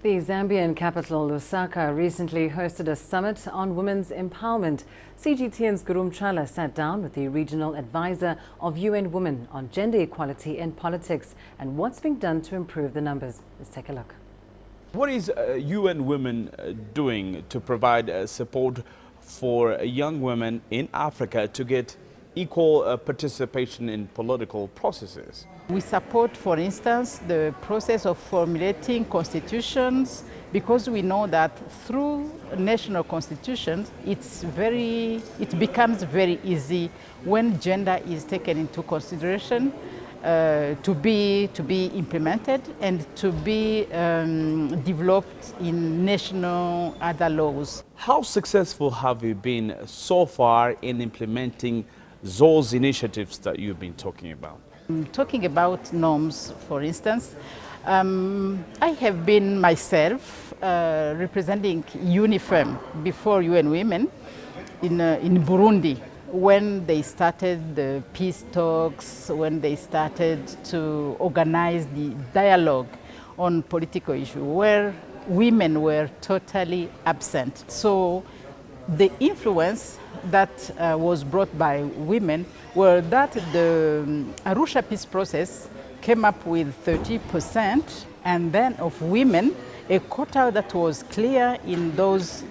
The Zambian capital, Lusaka, recently hosted a summit on women's empowerment. CGTN's Girum Chala sat down with the regional advisor of UN Women on gender equality in politics and what's being done to improve the numbers. Let's take a look. What is UN Women doing to provide support for young women in Africa to get equal participation in political processes? We support, for instance, the process of formulating constitutions, because we know that through national constitutions, it becomes very easy when gender is taken into consideration to be implemented and to be developed in national other laws. How successful have you been so far in implementing those initiatives that you've been talking about? Talking about norms, for instance, I have been myself representing UNIFEM before UN Women in Burundi when they started the peace talks, when they started to organize the dialogue on political issues where women were totally absent. So the influence that was brought by women were that the Arusha peace process came up with 30% and then of women, a quota that was clear in those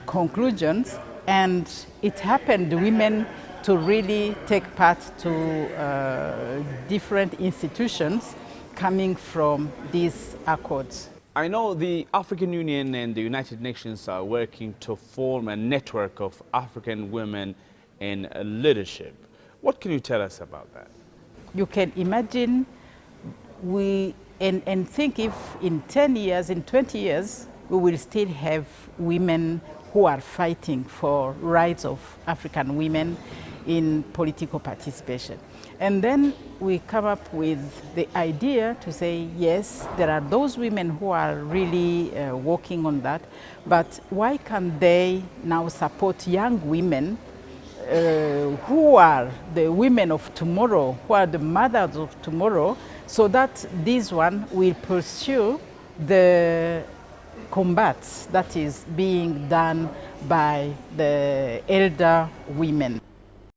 conclusions, and it happened women to really take part to different institutions coming from these accords. I know the African Union and the United Nations are working to form a network of African women in leadership. What can you tell us about that? You can imagine and think if in 10 years, in 20 years, we will still have women who are fighting for rights of African women in political participation. And then we come up with the idea to say, yes, there are those women who are really working on that, but why can't they now support young women who are the women of tomorrow, who are the mothers of tomorrow, so that this one will pursue the combats that is being done by the elder women.